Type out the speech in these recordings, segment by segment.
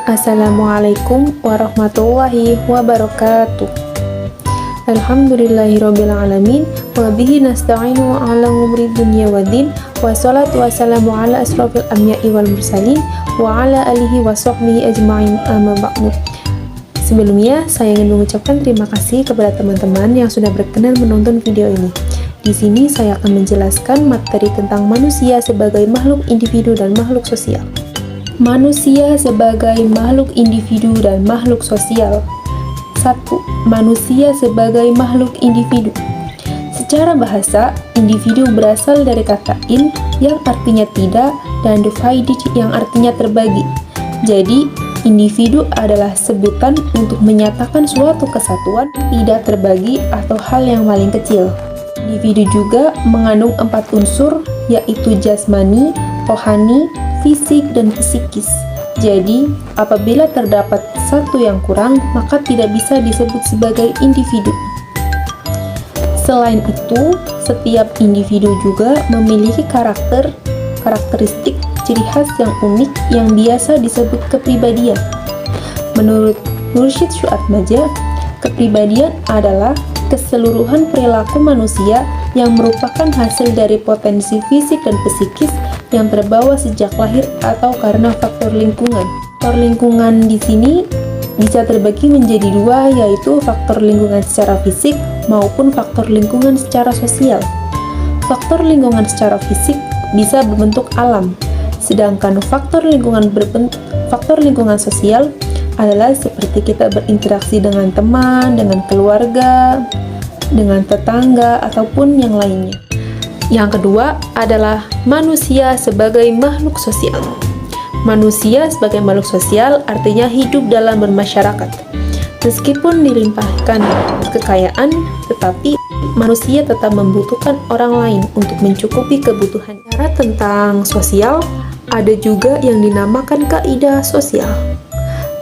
Assalamualaikum warahmatullahi wabarakatuh. Alhamdulillahirrabbilalamin. Wabihi nasta'inu ala umri dunya waddin. Wassalatu wassalamu ala asrafil anbiya'i wal mursalin wa ala alihi wa sahbihi ajma'in, amma ba'du. Sebelumnya, saya ingin mengucapkan terima kasih kepada teman-teman yang sudah berkenan menonton video ini. Di sini saya akan menjelaskan materi tentang manusia sebagai makhluk individu dan makhluk sosial. Manusia sebagai makhluk individu dan makhluk sosial. 1. Manusia sebagai makhluk individu. Secara bahasa, individu berasal dari kata in yang artinya tidak dan divided yang artinya terbagi. Jadi, individu adalah sebutan untuk menyatakan suatu kesatuan tidak terbagi atau hal yang paling kecil. Individu juga mengandung 4 unsur, yaitu jasmani, rohani, fisik, dan psikis. Jadi, apabila terdapat satu yang kurang, maka tidak bisa disebut sebagai individu. Selain itu, setiap individu juga memiliki karakteristik ciri khas yang unik yang biasa disebut kepribadian. Menurut Mursyid Syu'atmaja, kepribadian adalah keseluruhan perilaku manusia yang merupakan hasil dari potensi fisik dan psikis yang terbawa sejak lahir atau karena faktor lingkungan. Faktor lingkungan di sini bisa terbagi menjadi dua, yaitu faktor lingkungan secara fisik maupun faktor lingkungan secara sosial. Faktor lingkungan secara fisik bisa berbentuk alam, sedangkan faktor lingkungan sosial adalah seperti kita berinteraksi dengan teman, dengan keluarga, dengan tetangga, ataupun yang lainnya. Yang kedua adalah manusia sebagai makhluk sosial. Manusia sebagai makhluk sosial artinya hidup dalam bermasyarakat. Meskipun dilimpahkan kekayaan, tetapi manusia tetap membutuhkan orang lain untuk mencukupi kebutuhan. Cara tentang sosial, ada juga yang dinamakan kaidah sosial.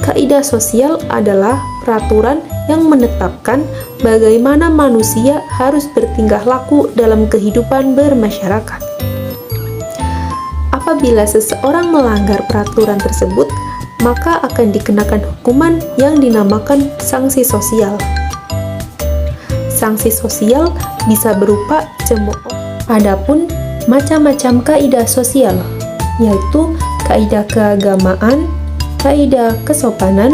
Kaidah sosial adalah peraturan yang menetapkan bagaimana manusia harus bertingkah laku dalam kehidupan bermasyarakat. Apabila seseorang melanggar peraturan tersebut, maka akan dikenakan hukuman yang dinamakan sanksi sosial. Sanksi sosial bisa berupa cemooh. Adapun macam-macam kaidah sosial, yaitu kaidah keagamaan, kaidah kesopanan,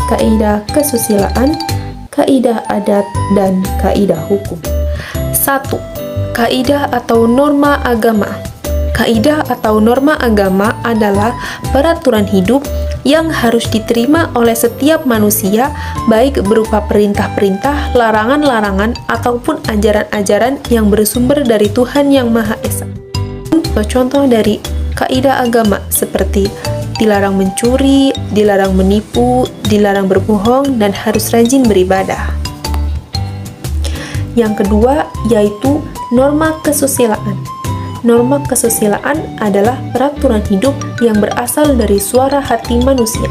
kaidah kesusilaan, kaidah adat, dan kaidah hukum. 1. Kaidah atau norma agama. Kaidah atau norma agama adalah peraturan hidup yang harus diterima oleh setiap manusia, baik berupa perintah-perintah, larangan-larangan, ataupun ajaran-ajaran yang bersumber dari Tuhan Yang Maha Esa. Contoh dari kaidah agama seperti dilarang mencuri, dilarang menipu, dilarang berbohong, dan harus rajin beribadah. Yang kedua yaitu norma kesusilaan. Norma kesusilaan adalah peraturan hidup yang berasal dari suara hati manusia.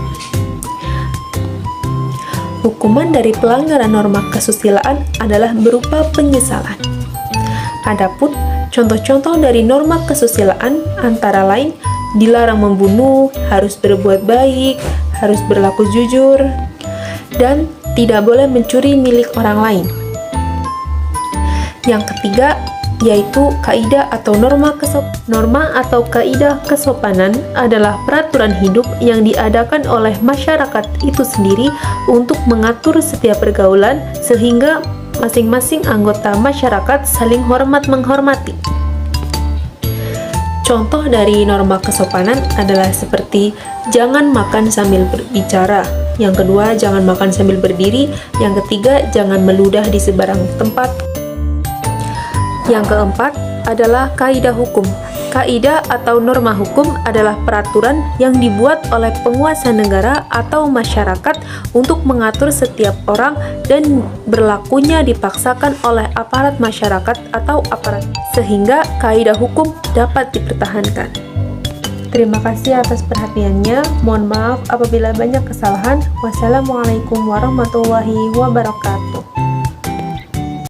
Hukuman dari pelanggaran norma kesusilaan adalah berupa penyesalan. Adapun contoh-contoh dari norma kesusilaan antara lain dilarang membunuh, harus berbuat baik, harus berlaku jujur, dan tidak boleh mencuri milik orang lain. Yang ketiga yaitu kaidah atau norma atau kaidah kesopanan adalah peraturan hidup yang diadakan oleh masyarakat itu sendiri untuk mengatur setiap pergaulan sehingga masing-masing anggota masyarakat saling hormat-menghormati. Contoh dari norma kesopanan adalah seperti jangan makan sambil berbicara. Yang kedua, jangan makan sambil berdiri. Yang ketiga, jangan meludah di sembarang tempat. Yang keempat adalah kaidah hukum. Kaidah atau norma hukum adalah peraturan yang dibuat oleh penguasa negara atau masyarakat untuk mengatur setiap orang dan berlakunya dipaksakan oleh aparat masyarakat atau aparat, sehingga kaidah hukum dapat dipertahankan. Terima kasih atas perhatiannya. Mohon maaf apabila banyak kesalahan. Wassalamualaikum warahmatullahi wabarakatuh.